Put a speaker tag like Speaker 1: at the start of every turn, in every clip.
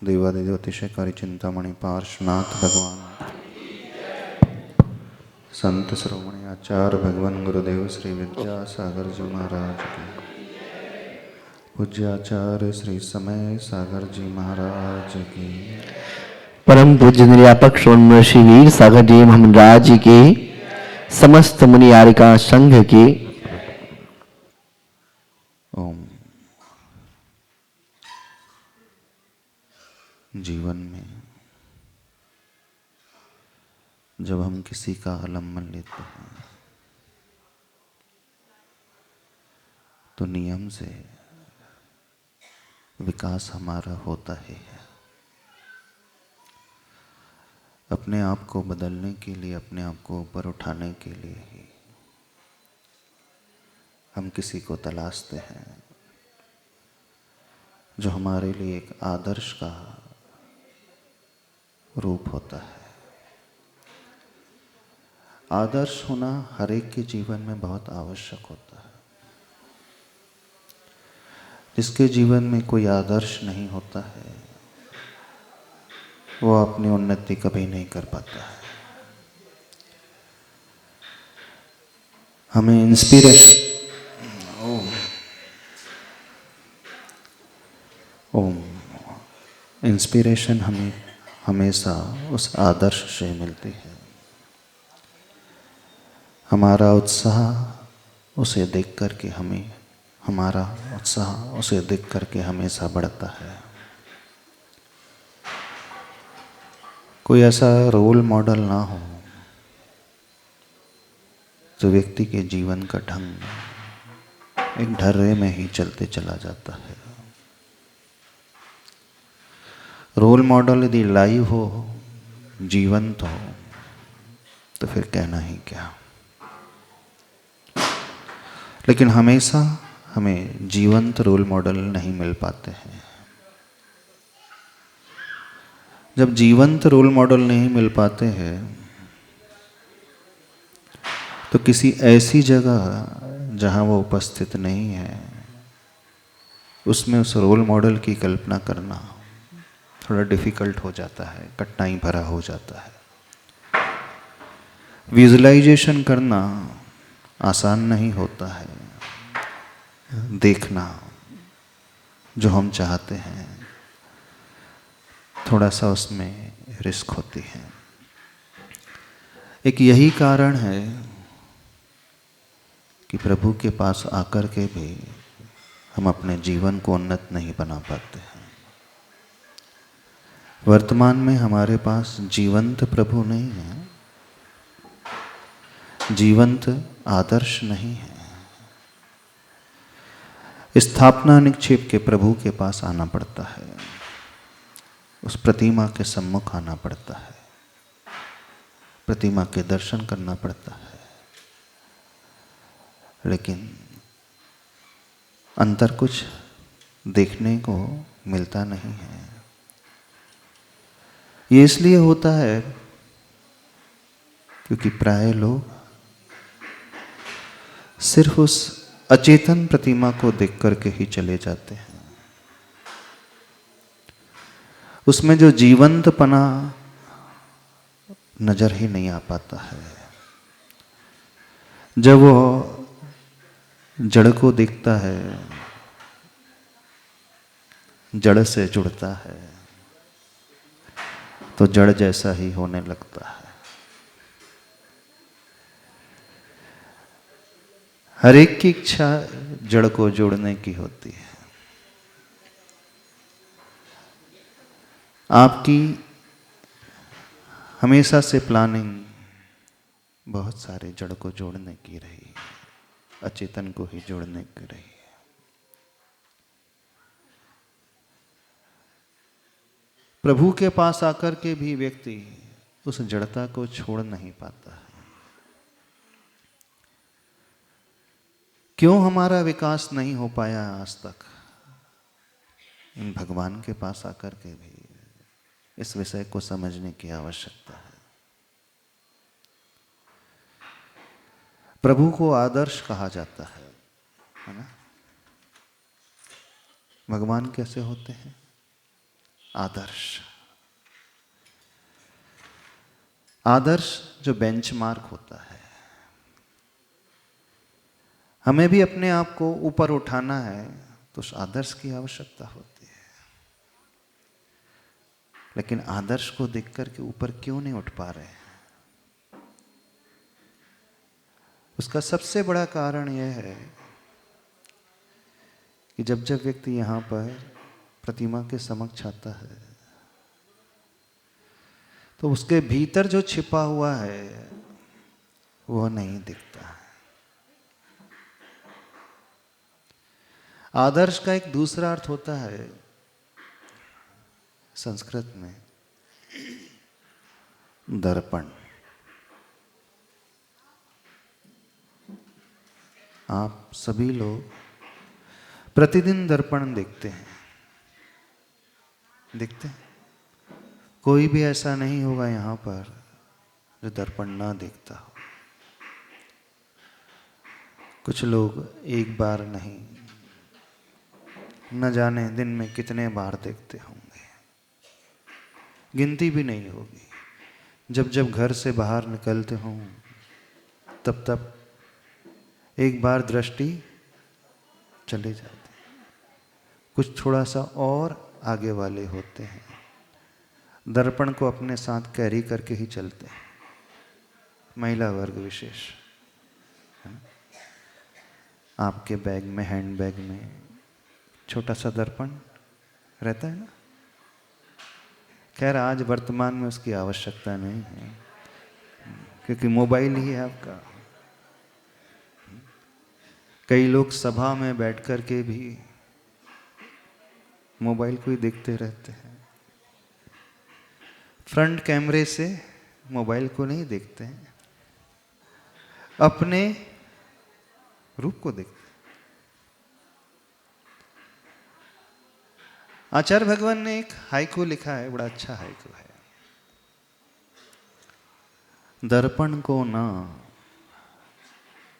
Speaker 1: देवादिदेवतिशयकारी चिंतामणि पार्श्वनाथ भगवान, संत श्रोमणी आचार्य भगवान गुरुदेव श्री विद्यासागर जी महाराज की, पूज्य आचार्य श्री समय सागर जी महाराज की,
Speaker 2: परम पूज्य निर्यापक श्री ऋषि वीर सागर जी महाराज के, समस्त मुनियारिका संघ के।
Speaker 1: ओम। जीवन में जब हम किसी का आलम्बन लेते हैं तो नियम से विकास हमारा होता ही है। अपने आप को बदलने के लिए, अपने आप को ऊपर उठाने के लिए ही हम किसी को तलाशते हैं जो हमारे लिए एक आदर्श का रूप होता है। आदर्श होना हर एक के जीवन में बहुत आवश्यक होता है। जिसके जीवन में कोई आदर्श नहीं होता है वो अपनी उन्नति कभी नहीं कर पाता है। हमें इंस्पिरेशन, ओम, इंस्पिरेशन हमें हमेशा उस आदर्श से मिलती है। हमारा उत्साह उसे देख करके हमेशा बढ़ता है। कोई ऐसा रोल मॉडल ना हो जो व्यक्ति के जीवन का ढंग एक ढर्रे में ही चलते चला जाता है। रोल मॉडल यदि लाइव हो, जीवंत हो, तो फिर कहना ही क्या। लेकिन हमेशा हमें जीवंत रोल मॉडल नहीं मिल पाते हैं। जब जीवंत रोल मॉडल नहीं मिल पाते हैं तो किसी ऐसी जगह जहां वो उपस्थित नहीं है उसमें उस रोल मॉडल की कल्पना करना थोड़ा डिफिकल्ट हो जाता है, कठिनाई भरा हो जाता है। विजुअलाइजेशन करना आसान नहीं होता है। देखना जो हम चाहते हैं थोड़ा सा उसमें रिस्क होती है। एक यही कारण है कि प्रभु के पास आकर के भी हम अपने जीवन को उन्नत नहीं बना पाते हैं। वर्तमान में हमारे पास जीवंत प्रभु नहीं है, जीवंत आदर्श नहीं है। स्थापना निक्षेप के प्रभु के पास आना पड़ता है, उस प्रतिमा के सम्मुख आना पड़ता है, प्रतिमा के दर्शन करना पड़ता है। लेकिन अंतर कुछ देखने को मिलता नहीं है। ये इसलिए होता है क्योंकि प्राय लोग सिर्फ उस अचेतन प्रतिमा को देख करके ही चले जाते हैं। उसमें जो जीवंतपना नजर ही नहीं आ पाता है। जब वो जड़ को देखता है, जड़ से जुड़ता है तो जड़ जैसा ही होने लगता है। हर एक की इच्छा जड़ को जोड़ने की होती है। आपकी हमेशा से प्लानिंग बहुत सारे जड़ को जोड़ने की रही, अचेतन को ही जोड़ने की रही। प्रभु के पास आकर के भी व्यक्ति उस जड़ता को छोड़ नहीं पाता है। क्यों हमारा विकास नहीं हो पाया आज तक? इन भगवान के पास आकर के भी इस विषय को समझने की आवश्यकता है। प्रभु को आदर्श कहा जाता है ना? भगवान कैसे होते हैं? आदर्श। आदर्श जो बेंचमार्क होता है। हमें भी अपने आप को ऊपर उठाना है तो उस आदर्श की आवश्यकता होती है। लेकिन आदर्श को देख करके ऊपर क्यों नहीं उठ पा रहे हैं? उसका सबसे बड़ा कारण यह है कि जब जब व्यक्ति यहाँ पर प्रतिमा के समक्ष आता है तो उसके भीतर जो छिपा हुआ है वह नहीं दिखता है। आदर्श का एक दूसरा अर्थ होता है संस्कृत में दर्पण। आप सभी लोग प्रतिदिन दर्पण देखते हैं, देखते हैं? कोई भी ऐसा नहीं होगा यहाँ पर जो दर्पण ना देखता हो। कुछ लोग एक बार नहीं, न जाने दिन में कितने बार देखते होंगे, गिनती भी नहीं होगी। जब जब घर से बाहर निकलते हों तब तब एक बार दृष्टि चले जाती। कुछ थोड़ा सा और आगे वाले होते हैं, दर्पण को अपने साथ कैरी करके ही चलते हैं। महिला वर्ग विशेष, आपके बैग में, हैंड बैग में छोटा सा दर्पण रहता है ना। खैर आज वर्तमान में उसकी आवश्यकता नहीं है क्योंकि मोबाइल ही है आपका। कई लोग सभा में बैठ कर के भी मोबाइल को ही देखते रहते हैं। फ्रंट कैमरे से मोबाइल को नहीं देखते हैं, अपने रूप को देखते हैं। आचार्य भगवान ने एक हाइकू लिखा है, बड़ा अच्छा हाइकू है। दर्पण को ना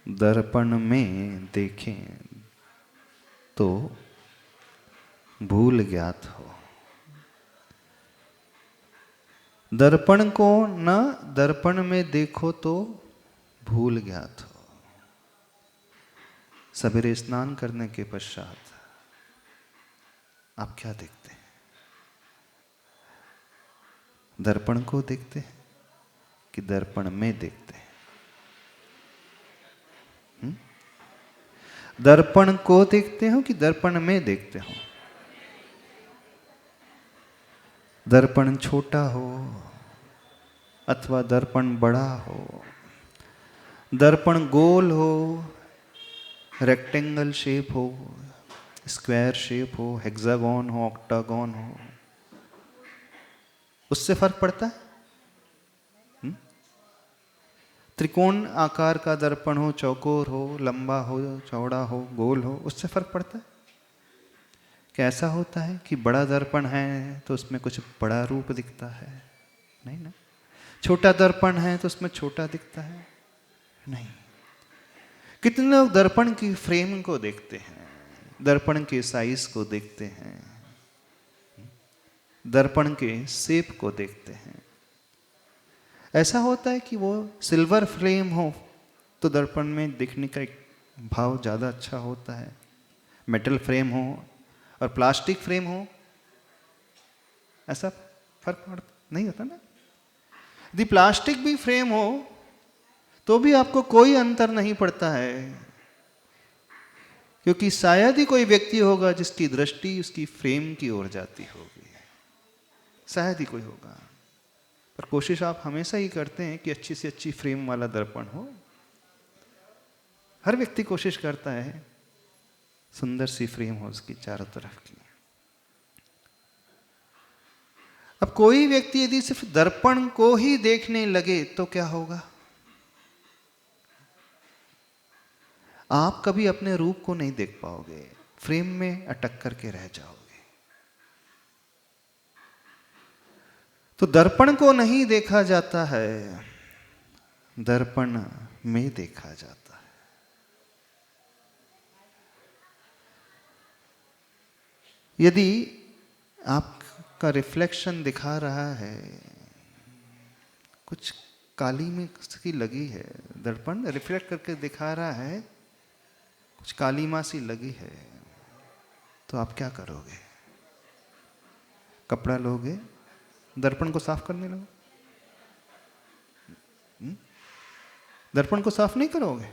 Speaker 1: दर्पण में देखें तो भूल ज्ञात हो। दर्पण को न दर्पण में देखो तो भूल ज्ञात हो। सवेरे स्नान करने के पश्चात आप क्या देखते हैं? दर्पण को देखते हैं कि दर्पण में देखते हैं? दर्पण को देखते हो कि दर्पण में देखते हो? दर्पण छोटा हो अथवा दर्पण बड़ा हो, दर्पण गोल हो, रेक्टेंगल शेप हो, स्क्वायर शेप हो, हेक्सागोन हो, ऑक्टागोन हो, उससे फर्क पड़ता है? त्रिकोण आकार का दर्पण हो, चौकोर हो, लंबा हो, चौड़ा हो, गोल हो, उससे फर्क पड़ता है? कैसा होता है कि बड़ा दर्पण है तो उसमें कुछ बड़ा रूप दिखता है? नहीं ना। छोटा दर्पण है तो उसमें छोटा दिखता है? नहीं। कितने लोग दर्पण की फ्रेम को देखते हैं, दर्पण के साइज को देखते हैं, दर्पण के शेप को देखते हैं। ऐसा होता है कि वो सिल्वर फ्रेम हो तो दर्पण में दिखने का एक भाव ज़्यादा अच्छा होता है। मेटल फ्रेम हो और प्लास्टिक फ्रेम हो, ऐसा फर्क नहीं होता ना। यदि प्लास्टिक भी फ्रेम हो तो भी आपको कोई अंतर नहीं पड़ता है, क्योंकि शायद ही कोई व्यक्ति होगा जिसकी दृष्टि उसकी फ्रेम की ओर जाती होगी, शायद ही कोई होगा। पर कोशिश आप हमेशा ही करते हैं कि अच्छी से अच्छी फ्रेम वाला दर्पण हो। हर व्यक्ति कोशिश करता है सुंदर सी फ्रेम हो उसकी चारों तरफ की। अब कोई व्यक्ति यदि सिर्फ दर्पण को ही देखने लगे तो क्या होगा? आप कभी अपने रूप को नहीं देख पाओगे, फ्रेम में अटक करके रह जाओगे। तो दर्पण को नहीं देखा जाता है, दर्पण में देखा जाता है। यदि आप का रिफ्लेक्शन दिखा रहा है, कुछ काली में की लगी है, दर्पण रिफ्लेक्ट करके दिखा रहा है, कुछ काली माँ सी लगी है, तो आप क्या करोगे? कपड़ा लोगे, दर्पण को साफ करने लगो? दर्पण को साफ नहीं करोगे?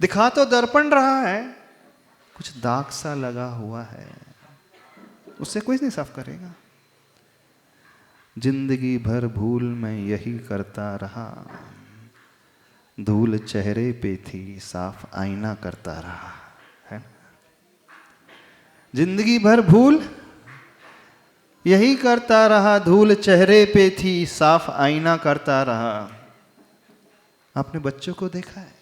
Speaker 1: दिखा तो दर्पण रहा है, कुछ दाग सा लगा हुआ है, उससे कोई नहीं साफ करेगा। जिंदगी भर भूल मैं यही करता रहा, धूल चेहरे पे थी साफ आईना करता रहा, है? जिंदगी भर भूल यही करता रहा, धूल चेहरे पे थी साफ आईना करता रहा। आपने बच्चों को देखा है,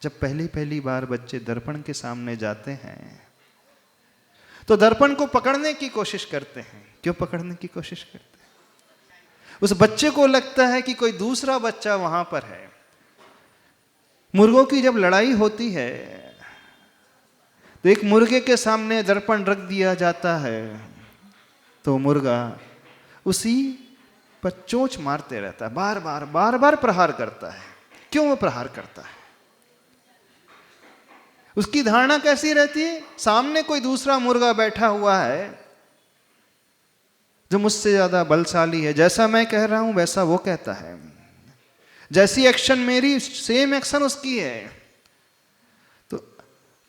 Speaker 1: जब पहली पहली बार बच्चे दर्पण के सामने जाते हैं तो दर्पण को पकड़ने की कोशिश करते हैं। क्यों पकड़ने की कोशिश करते हैं? उस बच्चे को लगता है कि कोई दूसरा बच्चा वहां पर है। मुर्गों की जब लड़ाई होती है तो एक मुर्गे के सामने दर्पण रख दिया जाता है, तो मुर्गा उसी पर चोंच मारते रहता है, बार बार प्रहार करता है। क्यों वो प्रहार करता है? उसकी धारणा कैसी रहती है? सामने कोई दूसरा मुर्गा बैठा हुआ है जो मुझसे ज्यादा बलशाली है, जैसा मैं कह रहा हूं वैसा वो कहता है, जैसी एक्शन मेरी सेम एक्शन उसकी है। तो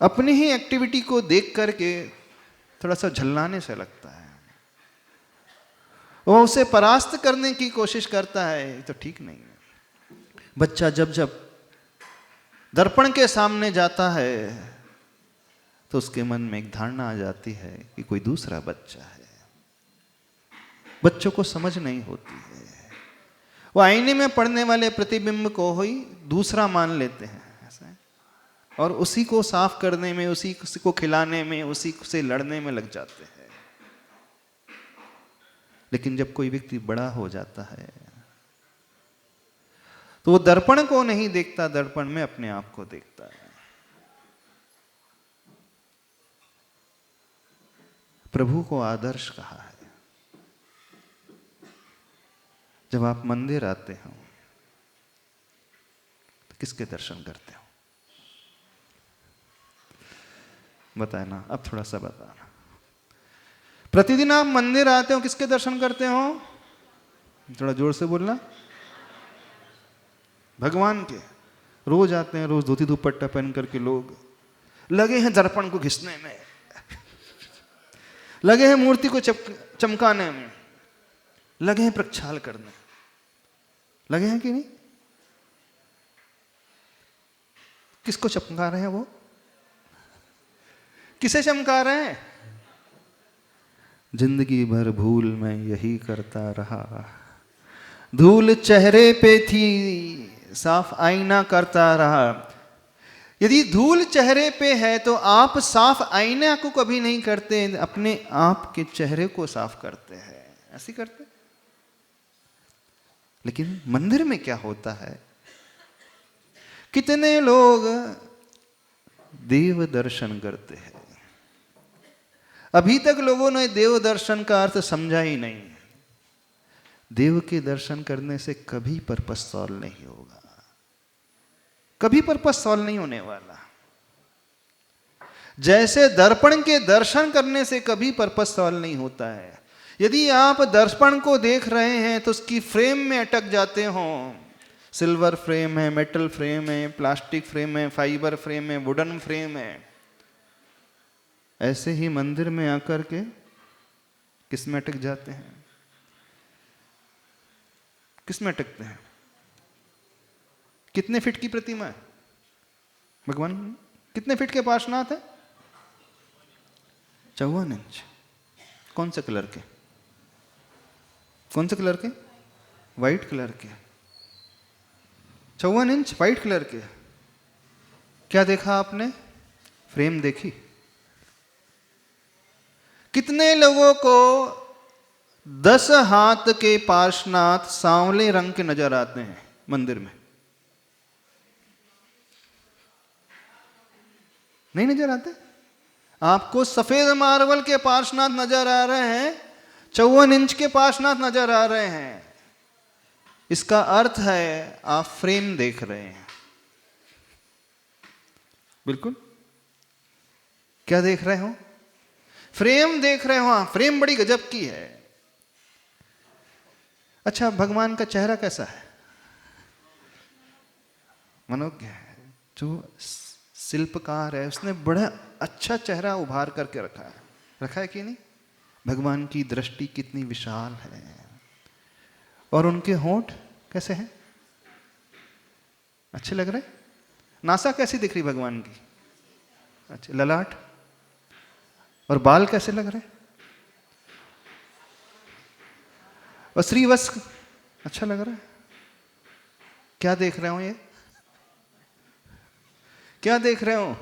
Speaker 1: अपनी ही एक्टिविटी को देख करके थोड़ा सा झल्लाने से लगता है, वो उसे परास्त करने की कोशिश करता है, तो ठीक नहीं है। बच्चा जब जब दर्पण के सामने जाता है तो उसके मन में एक धारणा आ जाती है कि कोई दूसरा बच्चा है। बच्चों को समझ नहीं होती है, वो आईने में पड़ने वाले प्रतिबिंब को ही दूसरा मान लेते हैं ऐसा, और उसी को साफ करने में, उसी को खिलाने में, उसी से लड़ने में लग जाते हैं। लेकिन जब कोई व्यक्ति बड़ा हो जाता है तो वो दर्पण को नहीं देखता, दर्पण में अपने आप को देखता है। प्रभु को आदर्श कहा है। जब आप मंदिर आते हो तो किसके दर्शन करते हो? बताए ना, अब थोड़ा सा बताना। प्रतिदिन आप मंदिर आते हो, किसके दर्शन करते हो? थोड़ा जोर से बोलना। भगवान के। रोज आते हैं, रोज धोती दुपट्टा पहन करके लोग लगे हैं दर्पण को घिसने में, लगे हैं मूर्ति को चमकाने में, लगे हैं प्रक्षाल करने, लगे हैं कि नहीं? किसको चमका रहे हैं? वो किसे चमका रहे हैं? जिंदगी भर भूल मैं यही करता रहा, धूल चेहरे पे थी साफ आईना करता रहा। यदि धूल चेहरे पे है तो आप साफ आईना को कभी नहीं करते, अपने आप के चेहरे को साफ करते हैं, ऐसे करते। लेकिन मंदिर में क्या होता है? कितने लोग देव दर्शन करते हैं। अभी तक लोगों ने देव दर्शन का अर्थ समझा ही नहीं। देव के दर्शन करने से कभी पर्पस सॉल्व नहीं होगा, कभी पर्पस सॉल्व नहीं होने वाला। जैसे दर्पण के दर्शन करने से कभी पर्पस सॉल्व नहीं होता है। यदि आप दर्पण को देख रहे हैं तो उसकी फ्रेम में अटक जाते हो, सिल्वर फ्रेम है, मेटल फ्रेम है, प्लास्टिक फ्रेम है, फाइबर फ्रेम है, वुडन फ्रेम है, ऐसे ही मंदिर में आकर के किस में अटक जाते हैं? किस में अटकते हैं? कितने फीट की प्रतिमा है? भगवान कितने फीट के पार्श्वनाथ है? 54 इंच। कौन से कलर के? कौन से कलर के? व्हाइट कलर के। 54 इंच व्हाइट कलर के। क्या देखा आपने? फ्रेम देखी? कितने लोगों को 10 हाथ के पार्श्वनाथ सांवले रंग के नजर आते हैं मंदिर में? नहीं नजर आते? आपको सफेद मार्बल के पार्श्वनाथ नजर आ रहे हैं 54 इंच के पार्श्वनाथ नजर आ रहे हैं। इसका अर्थ है आप फ्रेम देख रहे हैं। बिल्कुल, क्या देख रहे हो? फ्रेम देख रहे हो। हाँ, फ्रेम बड़ी गजब की है। अच्छा, भगवान का चेहरा कैसा है? मनोज्ञ है। जो शिल्पकार है उसने बड़ा अच्छा चेहरा उभार करके रखा है कि नहीं? भगवान की दृष्टि कितनी विशाल है। और उनके होंठ कैसे हैं? अच्छे लग रहे? नासा कैसी दिख रही भगवान की? अच्छे। ललाट और बाल कैसे लग रहे? और श्रीवत्स अच्छा लग रहा है। क्या देख रहे हो? ये क्या देख रहे हो?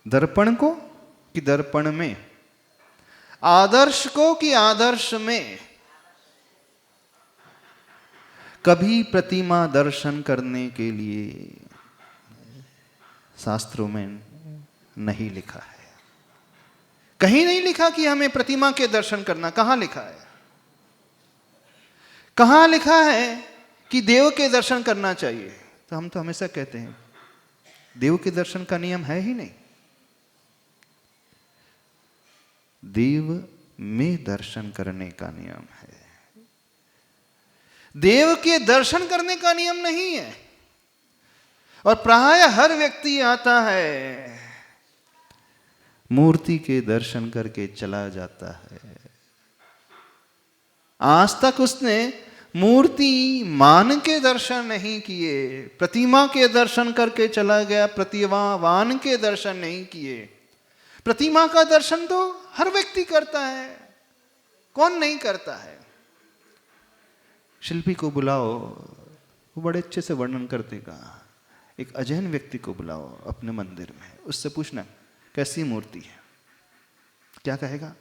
Speaker 1: दर्पण को कि दर्पण में? आदर्श को कि आदर्श में? कभी प्रतिमा दर्शन करने के लिए शास्त्रों में नहीं लिखा है। कहीं नहीं लिखा कि हमें प्रतिमा के दर्शन करना। कहां लिखा है? कहां लिखा है कि देव के दर्शन करना चाहिए? तो हम तो हमेशा कहते हैं देव के दर्शन का नियम है ही नहीं। देव में दर्शन करने का नियम है। देव के दर्शन करने का नियम नहीं है। और प्राय हर व्यक्ति आता है, मूर्ति के दर्शन करके चला जाता है। आज तक उसने मूर्ति मान के दर्शन नहीं किए। प्रतिमा के दर्शन करके चला गया, प्रतिमावान के दर्शन नहीं किए। प्रतिमा का दर्शन तो हर व्यक्ति करता है, कौन नहीं करता है? शिल्पी को बुलाओ, वो बड़े अच्छे से वर्णन कर देगा। एक अजैन व्यक्ति को बुलाओ अपने मंदिर में, उससे पूछना कैसी मूर्ति है, क्या कहेगा?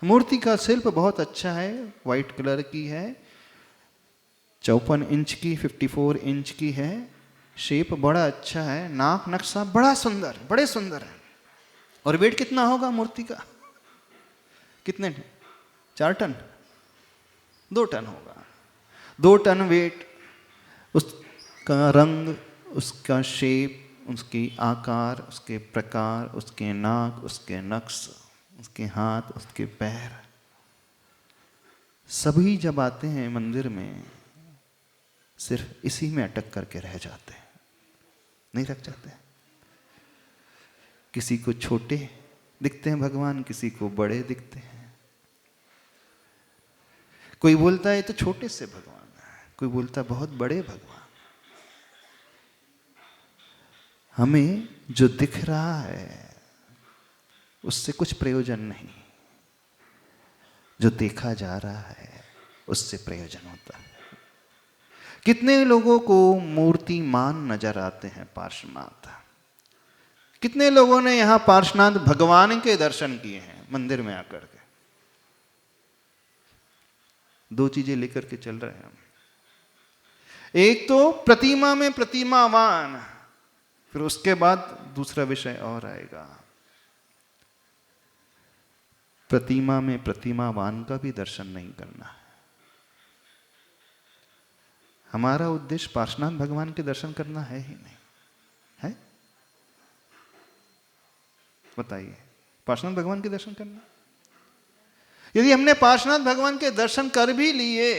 Speaker 1: मूर्ति का शिल्प बहुत अच्छा है, वाइट कलर की है, 54 इंच की, 54 इंच की है, शेप बड़ा अच्छा है, नाक नक्शा बड़ा सुंदर, बड़े सुंदर है। और वेट कितना होगा मूर्ति का? कितने? 4 टन? 2 टन होगा। 2 टन वेट। उसका रंग, उसका शेप, उसकी आकार, उसके प्रकार, उसके नाक, उसके नक्श, उसके हाथ, उसके पैर, सभी जब आते हैं मंदिर में सिर्फ इसी में अटक करके रह जाते हैं, नहीं रख जाते। किसी को छोटे दिखते हैं भगवान, किसी को बड़े दिखते हैं। कोई बोलता है तो छोटे से भगवान है, कोई बोलता है बहुत बड़े भगवान। हमें जो दिख रहा है उससे कुछ प्रयोजन नहीं, जो देखा जा रहा है उससे प्रयोजन होता है। कितने लोगों को मूर्तिमान नजर आते हैं पार्श्वनाथ? कितने लोगों ने यहां पार्श्वनाथ भगवान के दर्शन किए हैं मंदिर में आकर के? 2 चीजें लेकर के चल रहे हैं हम। एक तो प्रतिमा में प्रतिमावान, फिर उसके बाद दूसरा विषय और आएगा, प्रतिमा में प्रतिमावान का भी दर्शन नहीं करना है। हमारा उद्देश्य पार्श्वनाथ भगवान के दर्शन करना है ही नहीं है। बताइए, पार्श्वनाथ भगवान के दर्शन करना? यदि हमने पार्श्वनाथ भगवान के दर्शन कर भी लिए,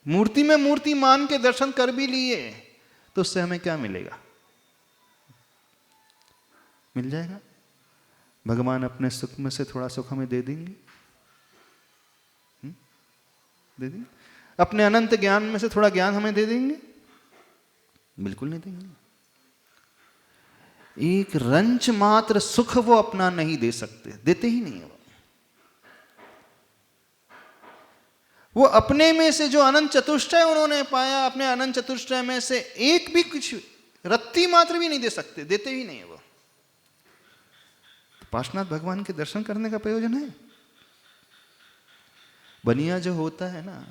Speaker 1: मूर्ति में मूर्तिमान के दर्शन कर भी लिए, तो उससे हमें क्या मिलेगा? मिल जाएगा भगवान अपने सुख में से थोड़ा सुख हमें दे देंगे, दे देंगे। अपने अनंत ज्ञान में से थोड़ा ज्ञान हमें दे देंगे? बिल्कुल नहीं देंगे। एक रंच मात्र सुख वो अपना नहीं दे सकते, देते ही नहीं है। वो अपने में से जो अनंत चतुष्टय उन्होंने पाया, अपने अनंत चतुष्टय में से एक भी कुछ रत्ती मात्र भी नहीं दे सकते, देते ही नहीं है वो। पार्श्वनाथ भगवान के दर्शन करने का प्रयोजन है? बनिया जो होता है ना,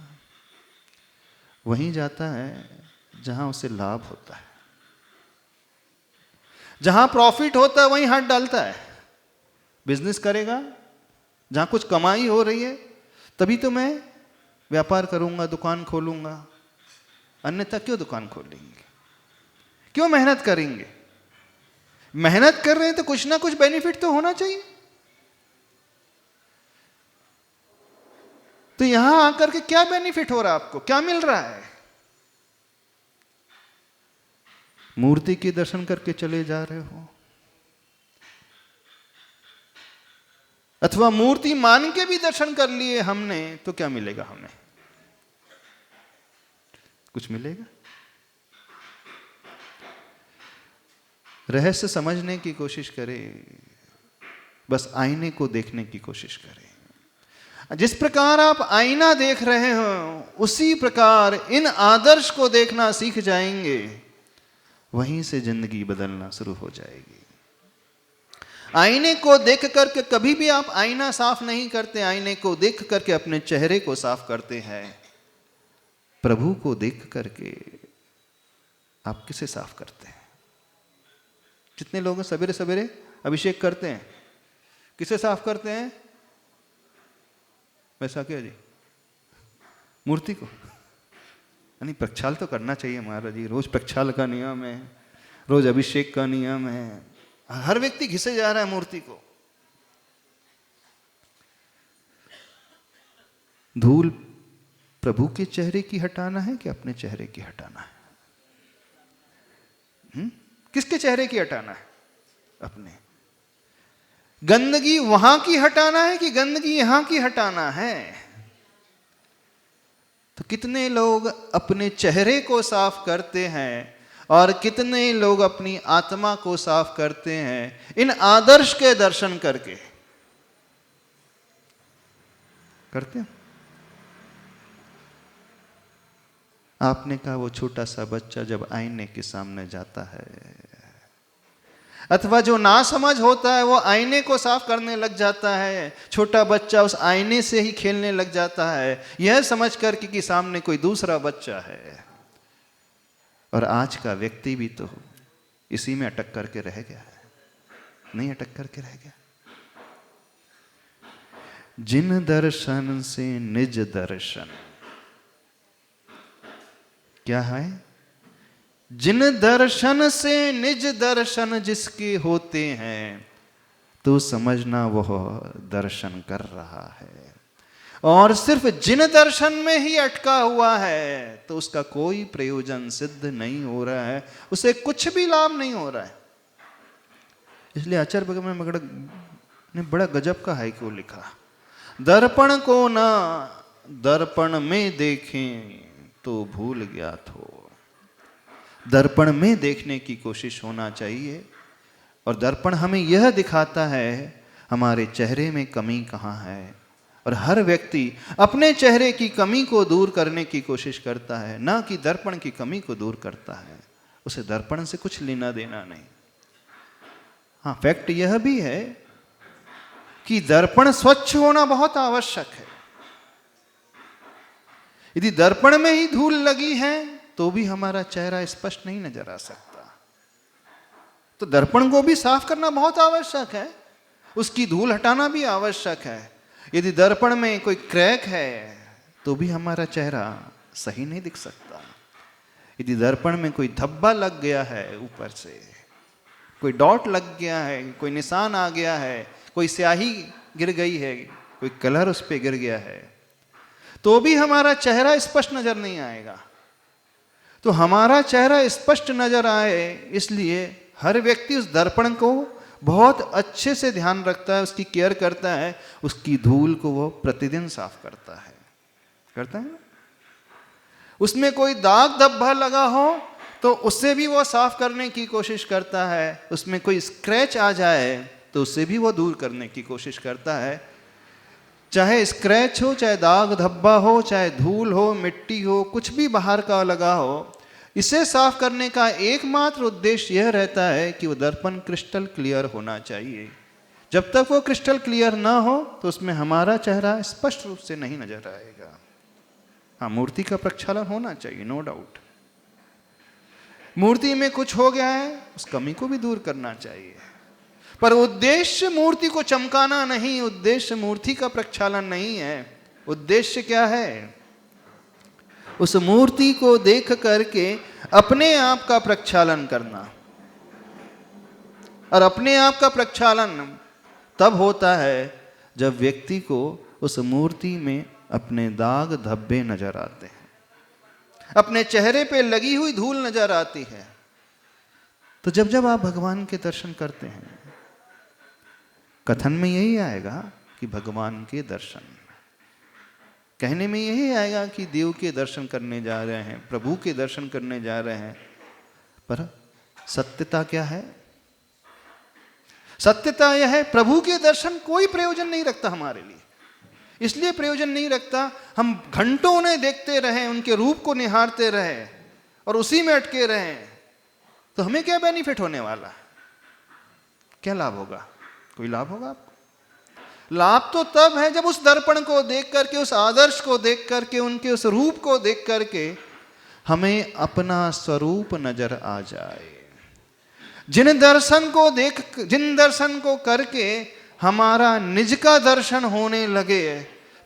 Speaker 1: वहीं जाता है जहां उसे लाभ होता है, जहां प्रॉफिट होता है वहीं हाथ डालता है। बिजनेस करेगा जहां कुछ कमाई हो रही है तभी तो मैं व्यापार करूंगा, दुकान खोलूंगा, अन्यथा क्यों दुकान खोलेंगे, क्यों मेहनत करेंगे? मेहनत कर रहे हैं तो कुछ ना कुछ बेनिफिट तो होना चाहिए। तो यहां आकर के क्या बेनिफिट हो रहा है आपको, क्या मिल रहा है? मूर्ति के दर्शन करके चले जा रहे हो, अथवा मूर्ति मान के भी दर्शन कर लिए हमने, तो क्या मिलेगा हमें? कुछ मिलेगा? रहस्य समझने की कोशिश करें, बस आईने को देखने की कोशिश करें। जिस प्रकार आप आईना देख रहे हो उसी प्रकार इन आदर्श को देखना सीख जाएंगे, वहीं से जिंदगी बदलना शुरू हो जाएगी। आईने को देख करके कभी भी आप आईना साफ नहीं करते, आईने को देख करके अपने चेहरे को साफ करते हैं। प्रभु को देख करके आप किसे साफ करते हैं? जितने लोग सवेरे सवेरे अभिषेक करते हैं, किसे साफ करते हैं? वैसा क्या जी? मूर्ति को। यानी प्रक्षाल तो करना चाहिए महाराज जी, रोज प्रक्षाल का नियम है, रोज अभिषेक का नियम है। हर व्यक्ति घिसे जा रहा है मूर्ति को। धूल प्रभु के चेहरे की हटाना है कि अपने चेहरे की हटाना है? किसके चेहरे की हटाना है? अपने। गंदगी वहां की हटाना है कि गंदगी यहां की हटाना है? तो कितने लोग अपने चेहरे को साफ करते हैं और कितने लोग अपनी आत्मा को साफ करते हैं इन आदर्श के दर्शन करके। करते हैं? आपने कहा वो छोटा सा बच्चा जब आईने के सामने जाता है, अथवा जो नासमझ होता है वो आईने को साफ करने लग जाता है, छोटा बच्चा उस आईने से ही खेलने लग जाता है, यह समझ कर कि सामने कोई दूसरा बच्चा है। और आज का व्यक्ति भी तो इसी में अटक करके रह गया है, नहीं अटक करके रह गया? जिन दर्शन से निज दर्शन, क्या है? जिन दर्शन से निज दर्शन जिसके होते हैं, तो समझना वह दर्शन कर रहा है। और सिर्फ जिन दर्शन में ही अटका हुआ है तो उसका कोई प्रयोजन सिद्ध नहीं हो रहा है, उसे कुछ भी लाभ नहीं हो रहा है। इसलिए आचार्य भगवान ने बड़ा गजब का हाइकू लिखा, दर्पण को ना दर्पण में देखें तो भूल ज्ञात हो। दर्पण में देखने की कोशिश होना चाहिए, और दर्पण हमें यह दिखाता है हमारे चेहरे में कमी कहाँ है। और हर व्यक्ति अपने चेहरे की कमी को दूर करने की कोशिश करता है, ना कि दर्पण की कमी को दूर करता है। उसे दर्पण से कुछ लेना देना नहीं। हाँ, फैक्ट यह भी है कि दर्पण स्वच्छ होना बहुत आवश्यक है। यदि दर्पण में ही धूल लगी है तो भी हमारा चेहरा स्पष्ट नहीं नजर आ सकता। तो दर्पण को भी साफ करना बहुत आवश्यक है, उसकी धूल हटाना भी आवश्यक है। यदि दर्पण में कोई क्रैक है तो भी हमारा चेहरा सही नहीं दिख सकता। यदि दर्पण में कोई धब्बा लग गया है, ऊपर से कोई डॉट लग गया है, कोई निशान आ गया है, कोई स्याही गिर गई है, कोई कलर उस पर गिर गया है, तो भी हमारा चेहरा स्पष्ट नजर नहीं आएगा। तो हमारा चेहरा स्पष्ट नजर आए इसलिए हर व्यक्ति उस दर्पण को बहुत अच्छे से ध्यान रखता है, उसकी केयर करता है, उसकी धूल को वो प्रतिदिन साफ करता है। करता है ना? उसमें कोई दाग धब्बा लगा हो तो उससे भी वो साफ करने की कोशिश करता है। उसमें कोई स्क्रैच आ जाए तो उससे भी वो दूर करने की कोशिश करता है। चाहे स्क्रैच हो, चाहे दाग धब्बा हो, चाहे धूल हो, मिट्टी हो, कुछ भी बाहर का लगा हो, इसे साफ करने का एकमात्र उद्देश्य यह रहता है कि वो दर्पण क्रिस्टल क्लियर होना चाहिए। जब तक वो क्रिस्टल क्लियर ना हो तो उसमें हमारा चेहरा स्पष्ट रूप से नहीं नजर आएगा। हाँ, मूर्ति का प्रक्षालन होना चाहिए, नो डाउट। मूर्ति में कुछ हो गया है, उस कमी को भी दूर करना चाहिए, पर उद्देश्य मूर्ति को चमकाना नहीं, उद्देश्य मूर्ति का प्रक्षालन नहीं है। उद्देश्य क्या है? उस मूर्ति को देख करके अपने आप का प्रक्षालन करना। और अपने आप का प्रक्षालन तब होता है जब व्यक्ति को उस मूर्ति में अपने दाग धब्बे नजर आते हैं, अपने चेहरे पे लगी हुई धूल नजर आती है। तो जब जब आप भगवान के दर्शन करते हैं, कथन में यही आएगा कि भगवान के दर्शन, कहने में यही आएगा कि देव के दर्शन करने जा रहे हैं, प्रभु के दर्शन करने जा रहे हैं। पर सत्यता क्या है? सत्यता यह है, प्रभु के दर्शन कोई प्रयोजन नहीं रखता हमारे लिए। इसलिए प्रयोजन नहीं रखता, हम घंटों उन्हें देखते रहें, उनके रूप को निहारते रहें और उसी में अटके रहें, तो हमें क्या बेनिफिट होने वाला? क्या लाभ होगा? कोई लाभ होगा आपको? लाभ तो तब है जब उस दर्पण को देख करके, उस आदर्श को देख करके, उनके उस रूप को देख करके हमें अपना स्वरूप नजर आ जाए। जिन दर्शन को करके हमारा निज का दर्शन होने लगे,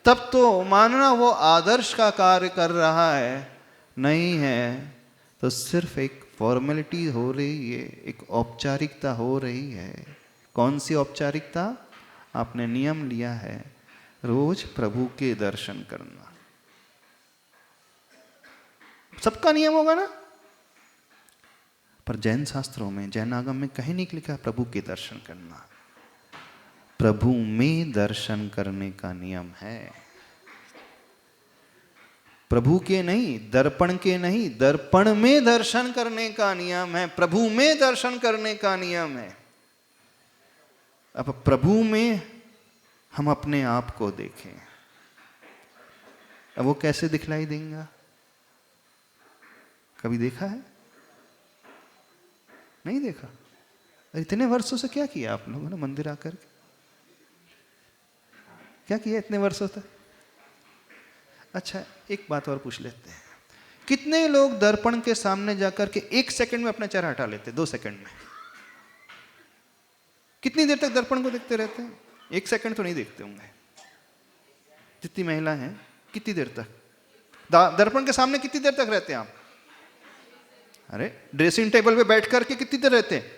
Speaker 1: तब तो मानना वो आदर्श का कार्य कर रहा है। नहीं है तो सिर्फ एक फॉर्मेलिटी हो रही है, एक औपचारिकता हो रही है। कौन सी औपचारिकता? आपने नियम लिया है रोज प्रभु के दर्शन करना। सबका नियम होगा ना? पर जैन शास्त्रों में, जैन आगम में कहीं नहीं लिखा प्रभु के दर्शन करना। प्रभु में दर्शन करने का नियम है, प्रभु के नहीं, दर्पण के नहीं, दर्पण में दर्शन करने का नियम है, प्रभु में दर्शन करने का नियम है। अब प्रभु में हम अपने आप को देखें, अब वो कैसे दिखलाई देंगे? कभी देखा है? नहीं देखा। इतने वर्षों से क्या किया आप लोगों ने मंदिर आकर के? क्या किया इतने वर्षों तक? अच्छा, एक बात और पूछ लेते हैं, कितने लोग दर्पण के सामने जाकर के 1 सेकंड में अपना चेहरा हटा लेते? 2 सेकंड में? कितनी देर तक दर्पण को देखते रहते हैं? 1 सेकंड तो नहीं देखते होंगे। जितनी महिला हैं, कितनी देर तक दर्पण के सामने कितनी देर तक रहते हैं आप? अरे ड्रेसिंग टेबल पे बैठ करके कितनी देर रहते हैं?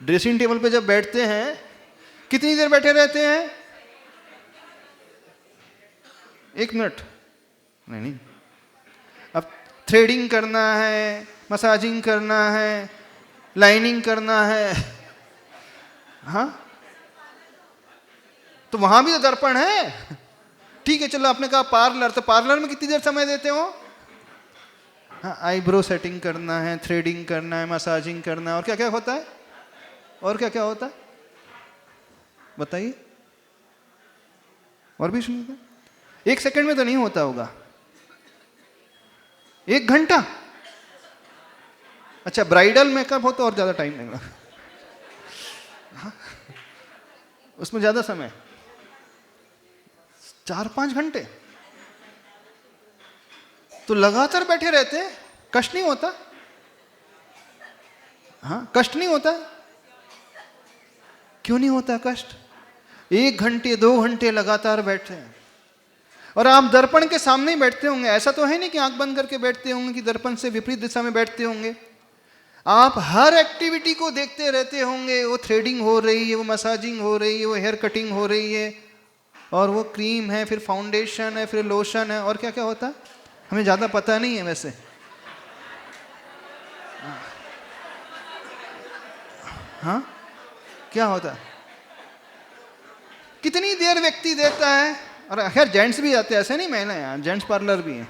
Speaker 1: ड्रेसिंग टेबल पे जब बैठते हैं कितनी देर बैठे रहते हैं? 1 मिनट नहीं। अब थ्रेडिंग करना है, मसाजिंग करना है, लाइनिंग करना है, हाँ, तो वहां भी तो दर्पण है। ठीक है, चलो आपने कहा पार्लर, तो पार्लर में कितनी देर समय देते हो? हाँ, आईब्रो सेटिंग करना है, थ्रेडिंग करना है, मसाजिंग करना है, और क्या क्या होता है? और क्या क्या होता है बताइए? और भी सुनिए। 1 सेकंड में तो नहीं होता होगा, 1 घंटा। अच्छा, ब्राइडल मेकअप हो तो और ज्यादा टाइम लगेगा, हाँ? उसमें ज्यादा समय, 4-5 घंटे तो लगातार बैठे रहते हैं। कष्ट नहीं होता? हाँ, कष्ट नहीं होता? क्यों नहीं होता कष्ट? 1 घंटे 2 घंटे लगातार बैठे हैं, और आप दर्पण के सामने ही बैठते होंगे। ऐसा तो है नहीं कि आंख बंद करके बैठते होंगे, कि दर्पण से विपरीत दिशा में बैठते होंगे। आप हर एक्टिविटी को देखते रहते होंगे। वो थ्रेडिंग हो रही है, वो मसाजिंग हो रही है, वो हेयर कटिंग हो रही है, और वो क्रीम है, फिर फाउंडेशन है, फिर लोशन है, और क्या क्या होता है हमें ज़्यादा पता नहीं है वैसे। हाँ, क्या होता है? कितनी देर व्यक्ति देता है? और खैर जेंट्स भी आते हैं, ऐसे नहीं महिला, यहाँ जेंट्स पार्लर भी हैं।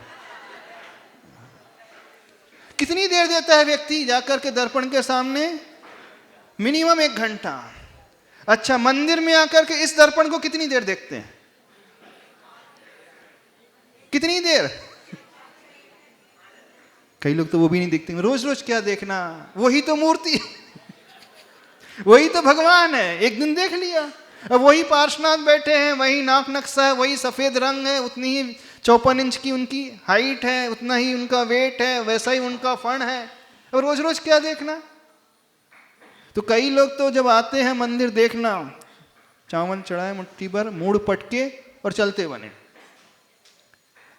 Speaker 1: कितनी देर देता है व्यक्ति जाकर के दर्पण के सामने? मिनिमम 1 घंटा। अच्छा, मंदिर में आकर के इस दर्पण को कितनी देर देखते हैं? कितनी देर? कई लोग तो वो भी नहीं देखते। रोज रोज क्या देखना, वही तो मूर्ति वही तो भगवान है, एक दिन देख लिया। अब वही पार्श्वनाथ बैठे हैं, वही नाक नक्शा है, वही सफेद रंग है, उतनी ही 54 इंच की उनकी हाइट है, उतना ही उनका वेट है, वैसा ही उनका फण है। अब रोज रोज क्या देखना? तो कई लोग तो जब आते हैं मंदिर देखना, चावल चढ़ाए मुट्ठी भर, मूड पटके और चलते बने।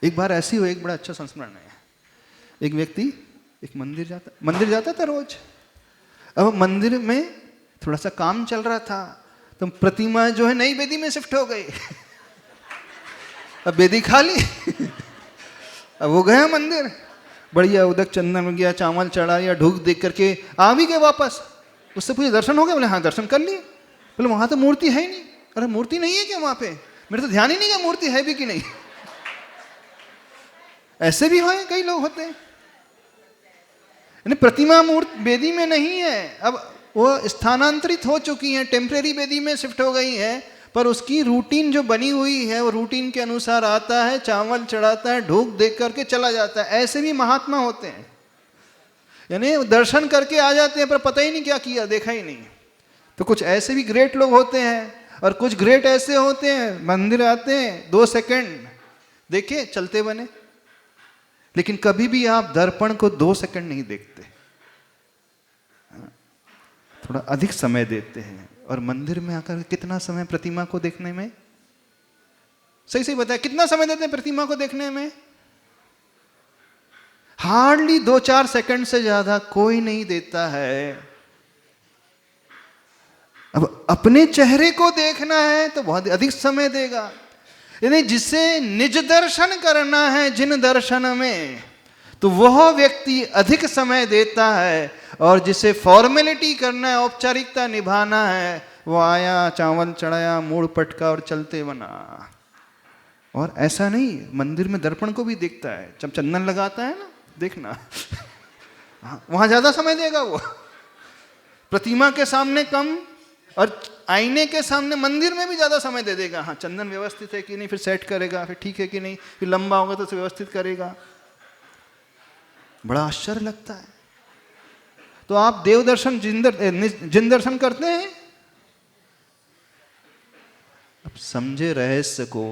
Speaker 1: एक बार ऐसी हुई, एक बड़ा अच्छा संस्मरण है। एक व्यक्ति एक मंदिर जाता था रोज। अब मंदिर में थोड़ा सा काम चल रहा था, तो प्रतिमा जो है नई वेदी में शिफ्ट हो गई। अब वेदी खाली। अब वो गया मंदिर, बढ़िया उदक चंदन हो गया, चावल चढ़ा या ढूक देख करके आ भी गए वापस। उससे पूछे दर्शन हो गए? बोले हाँ दर्शन कर लिए। बोले वहां तो मूर्ति है ही नहीं। अरे मूर्ति नहीं है क्या वहां पे? मेरे तो ध्यान ही नहीं कि मूर्ति है भी कि नहीं। ऐसे भी हैं, कई लोग होते हैं। यानी प्रतिमा मूर्ति वेदी में नहीं है, अब वो स्थानांतरित हो चुकी है, टेम्परेरी वेदी में शिफ्ट हो गई है, पर उसकी रूटीन जो बनी हुई है वो रूटीन के अनुसार आता है, चावल चढ़ाता है, ढूक देख करके चला जाता है। ऐसे भी महात्मा होते हैं, यानी दर्शन करके आ जाते हैं पर पता ही नहीं क्या किया, देखा ही नहीं। तो कुछ ऐसे भी ग्रेट लोग होते हैं, और कुछ ग्रेट ऐसे होते हैं मंदिर आते हैं 2 सेकंड देखे चलते बने। लेकिन कभी भी आप दर्पण को 2 सेकंड नहीं देखते, थोड़ा अधिक समय देते हैं। और मंदिर में आकर कितना समय प्रतिमा को देखने में, सही सही बताया, कितना समय देते हैं प्रतिमा को देखने में? हार्डली 2-4 सेकंड से ज्यादा कोई नहीं देता है। अब अपने चेहरे को देखना है तो बहुत अधिक समय देगा। यानी जिसे निज दर्शन करना है जिन दर्शन में, तो वह व्यक्ति अधिक समय देता है, और जिसे फॉर्मेलिटी करना है, औपचारिकता निभाना है, वो आया, चावल चढ़ाया, मूड पटका और चलते बना। और ऐसा नहीं, मंदिर में दर्पण को भी देखता है, जब चंदन लगाता है ना, देखना वहां ज्यादा समय देगा वो, प्रतिमा के सामने कम, और आईने के सामने मंदिर में भी ज्यादा समय दे देगा। हाँ चंदन व्यवस्थित है कि नहीं, फिर सेट करेगा, फिर ठीक है कि नहीं, फिर लंबा होगा तो उसे व्यवस्थित करेगा। बड़ा आश्चर्य लगता है। तो आप देव दर्शन जिन दर्शन करते हैं, अब समझे रहस्य को,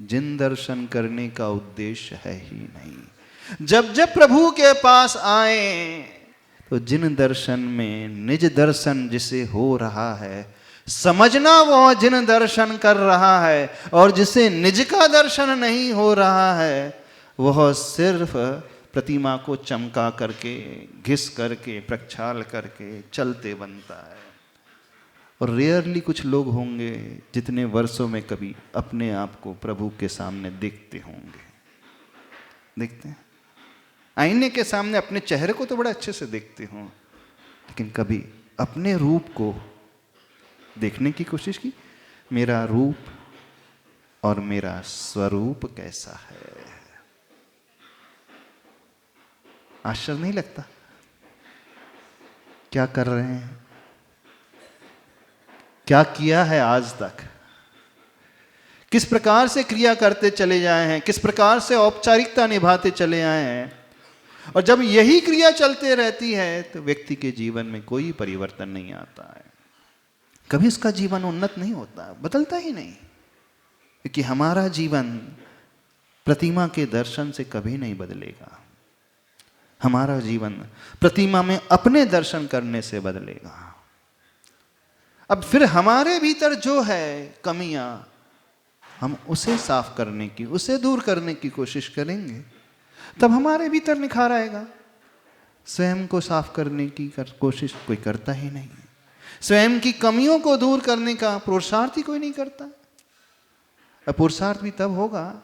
Speaker 1: जिन दर्शन करने का उद्देश्य है ही नहीं। जब जब प्रभु के पास आए तो जिन दर्शन में निज दर्शन जिसे हो रहा है, समझना वह जिन दर्शन कर रहा है, और जिसे निज का दर्शन नहीं हो रहा है वह सिर्फ प्रतिमा को चमका करके, घिस करके, प्रक्षाल करके चलते बनता है। और रेयरली कुछ लोग होंगे जितने वर्षों में कभी अपने आप को प्रभु के सामने देखते होंगे। देखते हैं आईने के सामने अपने चेहरे को तो बड़ा अच्छे से देखते हों, लेकिन कभी अपने रूप को देखने की कोशिश की, मेरा रूप और मेरा स्वरूप कैसा है। आश्चर्य नहीं लगता? क्या कर रहे हैं, क्या किया है आज तक, किस प्रकार से क्रिया करते चले जाए हैं, किस प्रकार से औपचारिकता निभाते चले आए हैं। और जब यही क्रिया चलते रहती है तो व्यक्ति के जीवन में कोई परिवर्तन नहीं आता है, कभी उसका जीवन उन्नत नहीं होता, बदलता ही नहीं। क्योंकि हमारा जीवन प्रतिमा के दर्शन से कभी नहीं बदलेगा, हमारा जीवन प्रतिमा में अपने दर्शन करने से बदलेगा। अब फिर हमारे भीतर जो है कमियां, हम उसे साफ करने की, उसे दूर करने की कोशिश करेंगे, तब हमारे भीतर निखार आएगा। स्वयं को साफ करने की कोशिश कोई करता ही नहीं, स्वयं की कमियों को दूर करने का पुरुषार्थ ही कोई नहीं करता। अब पुरुषार्थ भी तब होगा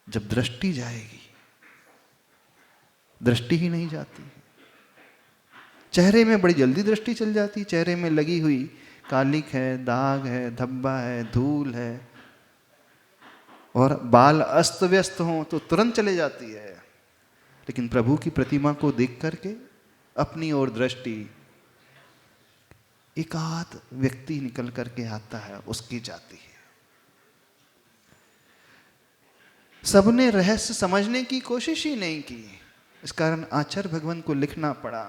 Speaker 1: जब दृष्टि जाएगी, दृष्टि ही नहीं जाती। चेहरे में बड़ी जल्दी दृष्टि चल जाती, चेहरे में लगी हुई कालिक है, दाग है, धब्बा है, धूल है, और बाल अस्त व्यस्त हों तो तुरंत चले जाती है। लेकिन प्रभु की प्रतिमा को देख करके अपनी ओर दृष्टि, एक आध व्यक्ति निकल करके आता है, उसकी जाती है। सबने रहस्य समझने की कोशिश ही नहीं की, इस कारण आचार्य भगवान को लिखना पड़ा,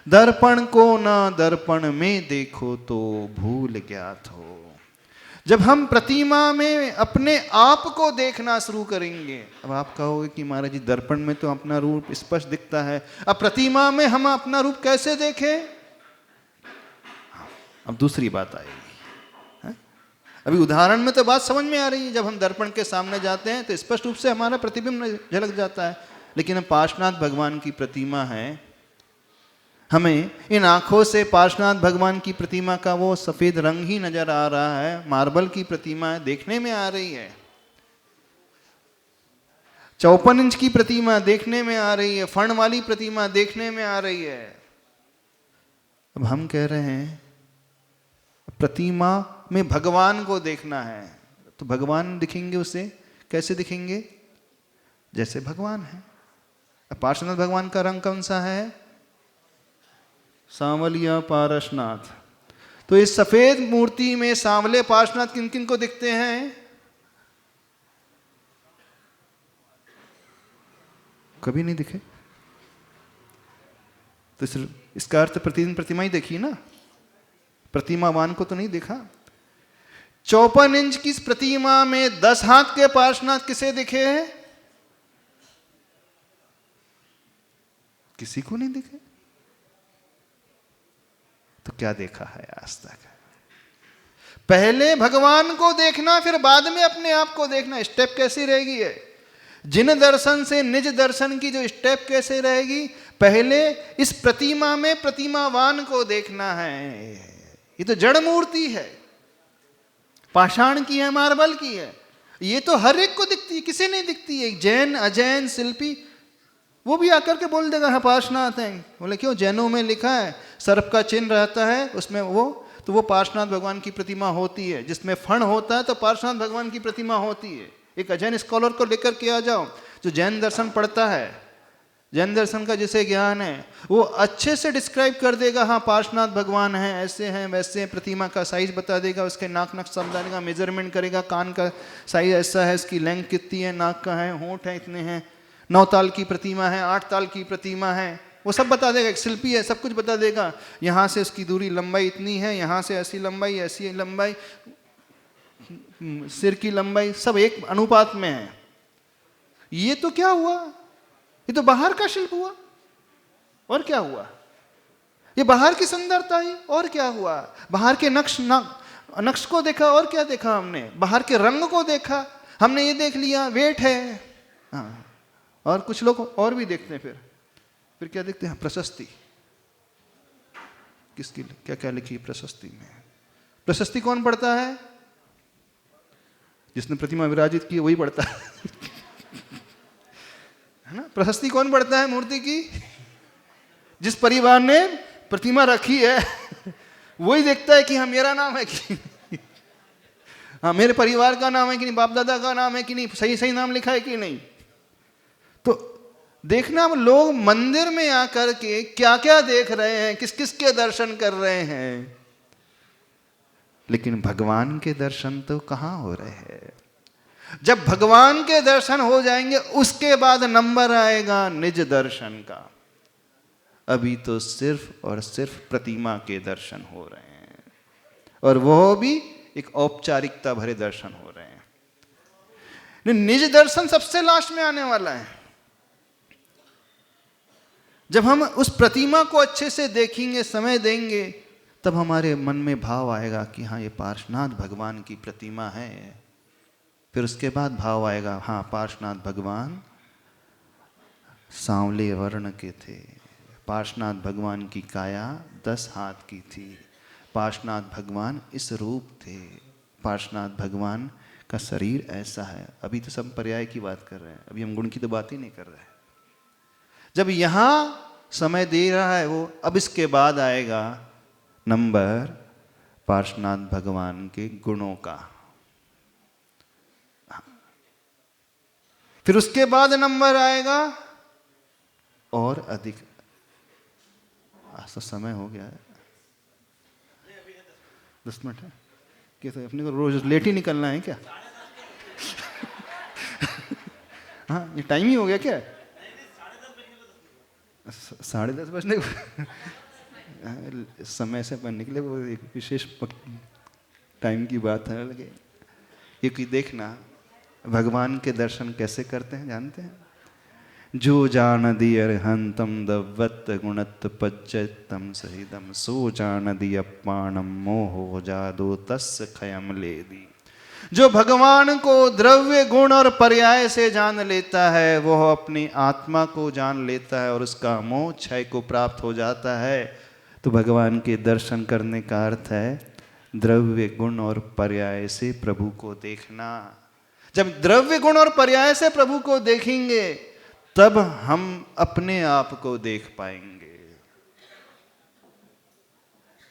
Speaker 1: दर्पण को ना दर्पण में देखो तो भूल ज्ञात हो। जब हम प्रतिमा में अपने आप को देखना शुरू करेंगे, अब आप कहोगे कि महाराज जी दर्पण में तो अपना रूप स्पष्ट दिखता है, अब प्रतिमा में हम अपना रूप कैसे देखें? अब दूसरी बात आएगी। अभी उदाहरण में तो बात समझ में आ रही है, जब हम दर्पण के सामने जाते हैं तो स्पष्ट रूप से हमारा प्रतिबिंब झलक जाता है। लेकिन अब पार्श्वनाथ भगवान की प्रतिमा है, हमें इन आंखों से पार्श्वनाथ भगवान की प्रतिमा का वो सफेद रंग ही नजर आ रहा है। मार्बल की प्रतिमा है, देखने में आ रही है। 54 इंच की प्रतिमा देखने में आ रही है, फण वाली प्रतिमा देखने में आ रही है। अब हम कह रहे हैं प्रतिमा में भगवान को देखना है, तो भगवान दिखेंगे उसे कैसे दिखेंगे? जैसे भगवान है। पार्श्वनाथ भगवान का रंग कौन सा है? सांवलिया पारसनाथ। तो इस सफेद मूर्ति में सांवले पार्श्वनाथ किन किन को दिखते हैं? कभी नहीं दिखे। तो इसका अर्थ प्रतिदिन प्रतिमा ही देखी ना, प्रतिमावान को तो नहीं देखा। 54 इंच की इस प्रतिमा में 10 हाथ के पार्श्वनाथ किसे दिखे हैं? किसी को नहीं दिखे। तो क्या देखा है आज तक? पहले भगवान को देखना, फिर बाद में अपने आप को देखना। स्टेप कैसी रहेगी है? जिन दर्शन से निज दर्शन की जो स्टेप कैसे रहेगी? पहले इस प्रतिमा में प्रतिमावान को देखना है। ये तो जड़ मूर्ति है, पाषाण की है, मार्बल की है। ये तो हर एक को दिखती है, किसे नहीं दिखती है? जैन अजैन शिल्पी वो भी आकर के बोल देगा हाँ पार्श्वनाथ हैं। बोले क्यों? जैनों में लिखा है सर्प का चिन्ह रहता है उसमें, वो पार्श्वनाथ भगवान की प्रतिमा होती है। जिसमें फण होता है तो पार्श्वनाथ भगवान की प्रतिमा होती है। एक अजैन स्कॉलर को लेकर के आ जाओ जो जैन दर्शन पढ़ता है, जैन दर्शन का जिसे ज्ञान है, वो अच्छे से डिस्क्राइब कर देगा हाँ पार्श्वनाथ भगवान हैं, ऐसे हैं वैसे हैं। प्रतिमा का साइज बता देगा, उसके नाक नक्श समझा देगा, मेजरमेंट करेगा, कान का साइज ऐसा है, इसकी लेंथ कितनी है, नाक का है, होंठ है इतने हैं, 9 ताल की प्रतिमा है, 8 ताल की प्रतिमा है, वो सब बता देगा। एक शिल्पी है, सब कुछ बता देगा। यहाँ से उसकी दूरी लंबाई इतनी है, यहाँ से ऐसी लंबाई, ऐसी लंबाई, सिर की लंबाई, सब एक अनुपात में है। ये तो क्या हुआ? ये तो बाहर का शिल्प हुआ। और क्या हुआ? ये बाहर की सुंदरता है। और क्या हुआ? बाहर के नक्श को देखा। और क्या देखा हमने? बाहर के रंग को देखा। हमने ये देख लिया वेट है, हाँ। और कुछ लोग और भी देखते हैं। फिर क्या देखते हैं? प्रशस्ति। किसकी क्या क्या लिखी प्रशस्ति में? प्रशस्ति कौन पढ़ता है? जिसने प्रतिमा विराजित की वही पढ़ता है ना। प्रशस्ति कौन पढ़ता है मूर्ति की? जिस परिवार ने प्रतिमा रखी है वही देखता है कि हाँ मेरा नाम है कि हाँ मेरे परिवार का नाम है कि नहीं, बाप दादा का नाम है कि नहीं, सही सही नाम लिखा है कि नहीं। तो देखना, अब लोग मंदिर में आकर के क्या क्या देख रहे हैं, किस किस के दर्शन कर रहे हैं, लेकिन भगवान के दर्शन तो कहाँ हो रहे हैं। जब भगवान के दर्शन हो जाएंगे उसके बाद नंबर आएगा निज दर्शन का। अभी तो सिर्फ और सिर्फ प्रतिमा के दर्शन हो रहे हैं, और वो भी एक औपचारिकता भरे दर्शन हो रहे हैं। निज दर्शन सबसे लास्ट में आने वाला है। जब हम उस प्रतिमा को अच्छे से देखेंगे, समय देंगे, तब हमारे मन में भाव आएगा कि हाँ ये पार्श्वनाथ भगवान की प्रतिमा है। फिर उसके बाद भाव आएगा हाँ पार्श्वनाथ भगवान सांवले वर्ण के थे, पार्श्वनाथ भगवान की काया 10 हाथ की थी, पार्श्वनाथ भगवान इस रूप थे, पार्श्वनाथ भगवान का शरीर ऐसा है। अभी तो सब पर्याय की बात कर रहे हैं, अभी हम गुण की तो बात ही नहीं कर रहे हैं। जब यहाँ समय दे रहा है वो, अब इसके बाद आएगा नंबर पार्श्वनाथ भगवान के गुणों का। फिर उसके बाद नंबर आएगा और अधिक। आज तो समय हो गया है, 10 मिनट है क्या? तो अपने को रोज लेट ही निकलना है क्या? हाँ ये टाइम ही हो गया क्या? 10:30 बजने समय से अपन निकले, वो एक विशेष टाइम की बात है लगे। क्योंकि देखना भगवान के दर्शन कैसे करते हैं जानते हैं? जो जानदि अर्हंतम दव्वत गुणत पज्जतम सहिदम सो जानदि अपाणम मोहो जादो तस् खयम लेदी। जो भगवान को द्रव्य गुण और पर्याय से जान लेता है वह अपनी आत्मा को जान लेता है और उसका मोह क्षय को प्राप्त हो जाता है। तो भगवान के दर्शन करने का अर्थ है द्रव्य गुण और पर्याय से प्रभु को देखना। जब द्रव्य गुण और पर्याय से प्रभु को देखेंगे तब हम अपने आप को देख पाएंगे,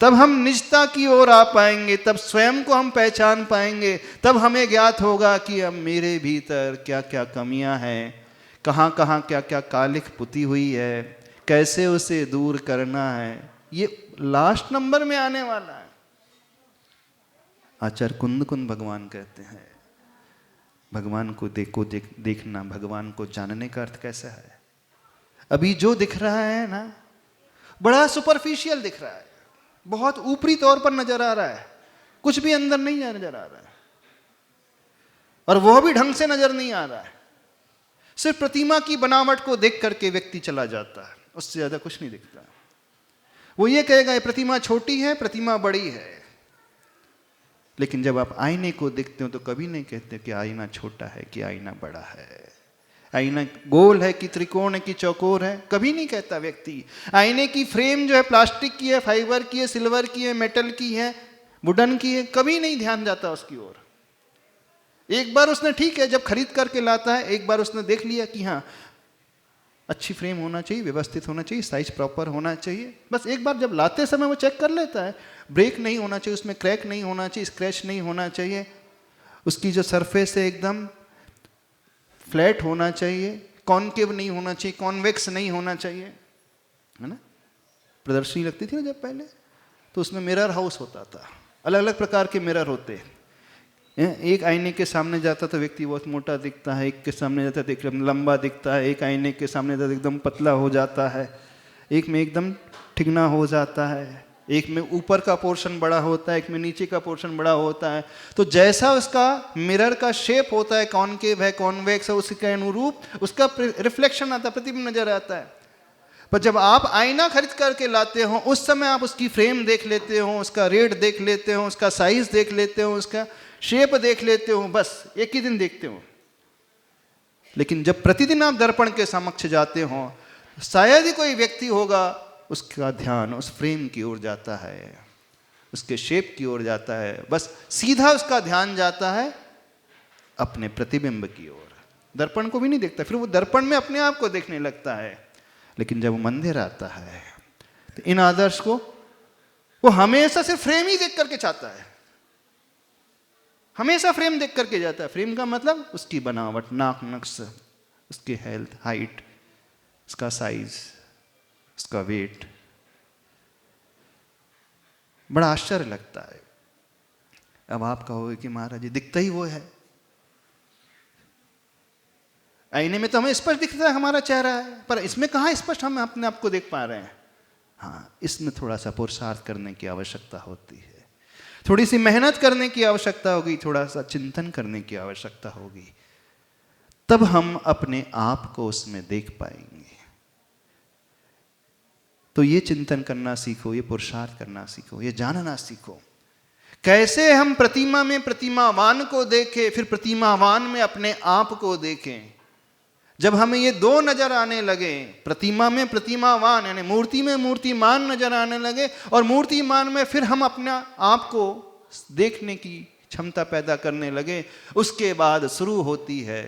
Speaker 1: तब हम निजता की ओर आ पाएंगे, तब स्वयं को हम पहचान पाएंगे, तब हमें ज्ञात होगा कि अब मेरे भीतर क्या क्या कमियां हैं, कहाँ कहाँ क्या क्या कालिख पुती हुई है, कैसे उसे दूर करना है। ये लास्ट नंबर में आने वाला है। आचार्य कुंद कुंद भगवान कहते हैं भगवान को देखना, भगवान को जानने का अर्थ कैसा है। अभी जो दिख रहा है ना बड़ा सुपरफिशियल दिख रहा है, बहुत ऊपरी तौर पर नजर आ रहा है, कुछ भी अंदर नहीं नजर आ रहा है, और वह भी ढंग से नजर नहीं आ रहा है। सिर्फ प्रतिमा की बनावट को देख करके व्यक्ति चला जाता है, उससे ज्यादा कुछ नहीं दिखता। वो ये कहेगा ये प्रतिमा छोटी है, प्रतिमा बड़ी है, लेकिन जब आप आईने को देखते हो तो कभी नहीं कहते कि आईना छोटा है कि आईना बड़ा है, आईना गोल है कि त्रिकोण है कि चौकोर है, कभी नहीं कहता व्यक्ति। आईने की फ्रेम जो है प्लास्टिक की है, फाइबर की है, सिल्वर की है, मेटल की है, वुडन की है, कभी नहीं ध्यान जाता उसकी ओर। एक बार उसने ठीक है जब खरीद करके लाता है, एक बार उसने देख लिया कि हाँ अच्छी फ्रेम होना चाहिए, व्यवस्थित होना चाहिए, साइज प्रॉपर होना चाहिए, बस एक बार जब लाते समय वो चेक कर लेता है। ब्रेक नहीं होना चाहिए, उसमें क्रैक नहीं होना चाहिए, स्क्रैच नहीं होना चाहिए, उसकी जो सरफेस है एकदम फ्लैट होना चाहिए, कॉनकेव नहीं होना चाहिए, कॉन्वेक्स नहीं होना चाहिए, है ना। प्रदर्शनी लगती थी ना जब पहले, तो उसमें मिरर हाउस होता था, अलग अलग प्रकार के मिरर होते हैं। एक आईने के सामने जाता तो व्यक्ति बहुत मोटा दिखता है, एक के सामने जाता तो एकदम लंबा दिखता है, एक आईने के सामने जाता तो एकदम पतला हो जाता है, एक में एकदम ठिगना हो जाता है, एक में ऊपर का पोर्शन बड़ा होता है, एक में नीचे का पोर्शन बड़ा होता है। तो जैसा उसका मिरर का शेप होता है, कॉनकेव है, कॉन्वेक्स है, उसके अनुरूप उसका रिफ्लेक्शन आता है, प्रतिबिंब नजर आता है। पर जब आप आईना खरीद करके लाते हो उस समय आप उसकी फ्रेम देख लेते हो, उसका रेट देख लेते हो, उसका साइज देख लेते हो, उसका शेप देख लेते हो, बस एक ही दिन देखते हो। लेकिन जब प्रतिदिन आप दर्पण के समक्ष जाते हो, शायद ही कोई व्यक्ति होगा उसका ध्यान उस फ्रेम की ओर जाता है, उसके शेप की ओर जाता है, बस सीधा उसका ध्यान जाता है अपने प्रतिबिंब की ओर, दर्पण को भी नहीं देखता। फिर वो दर्पण में अपने आप को देखने लगता है। लेकिन जब वो मंदिर आता है तो इन आदर्श को वो हमेशा सिर्फ फ्रेम ही देख करके चाहता है, हमेशा फ्रेम देख करके जाता है। फ्रेम का मतलब उसकी बनावट, नाक नक्श, उसकी हेल्थ, हाइट, उसका साइज, उसका वेट। बड़ा आश्चर्य लगता है। अब आप कहोगे कि महाराज जी दिखता ही वो है, आईने में तो हमें स्पष्ट दिखता है हमारा चेहरा है, पर इसमें कहाँ स्पष्ट हम अपने आप को देख पा रहे हैं। हाँ, इसमें थोड़ा सा पुरुषार्थ करने की आवश्यकता होती है, थोड़ी सी मेहनत करने की आवश्यकता होगी, थोड़ा सा चिंतन करने की आवश्यकता होगी, तब हम अपने आप को उसमें देख पाएंगे। तो ये चिंतन करना सीखो, ये पुरुषार्थ करना सीखो, ये जानना सीखो कैसे हम प्रतिमा में प्रतिमावान को देखें, फिर प्रतिमावान में अपने आप को देखें। जब हमें ये दो नजर आने लगे, प्रतिमा में प्रतिमावान यानी मूर्ति में मूर्तिमान नजर आने लगे, और मूर्तिमान में फिर हम अपना आप को देखने की क्षमता पैदा करने लगे, उसके बाद शुरू होती है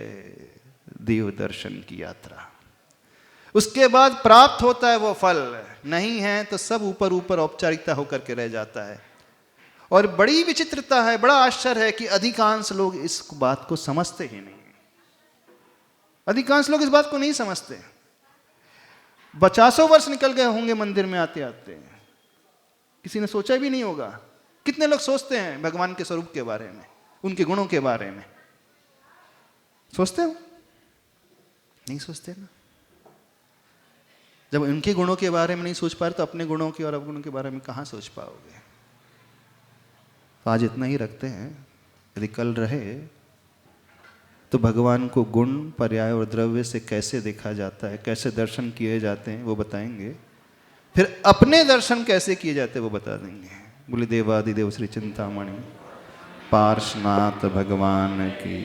Speaker 1: देव दर्शन की यात्रा। उसके बाद प्राप्त होता है वो फल, नहीं है तो सब ऊपर ऊपर औपचारिकता होकर के रह जाता है। और बड़ी विचित्रता है, बड़ा आश्चर्य है कि अधिकांश लोग इस बात को समझते ही नहीं। अधिकांश लोग इस बात को नहीं समझते। 50 वर्ष निकल गए होंगे मंदिर में आते आते, किसी ने सोचा भी नहीं होगा। कितने लोग सोचते हैं भगवान के स्वरूप के बारे में, उनके गुणों के बारे में? सोचते हो? नहीं सोचते ना। जब उनके गुणों के बारे में नहीं सोच पा रहे तो अपने गुणों के और अवगुणों के बारे में कहां सोच पाओगे? तो आज इतना ही रखते हैं। यदि कल रहे तो भगवान को गुण, पर्याय और द्रव्य से कैसे देखा जाता है, कैसे दर्शन किए जाते हैं वो बताएंगे। फिर अपने दर्शन कैसे किए जाते हैं वो बता देंगे। बोले देवादिदेव श्री चिंतामणि पार्श्वनाथ भगवान की।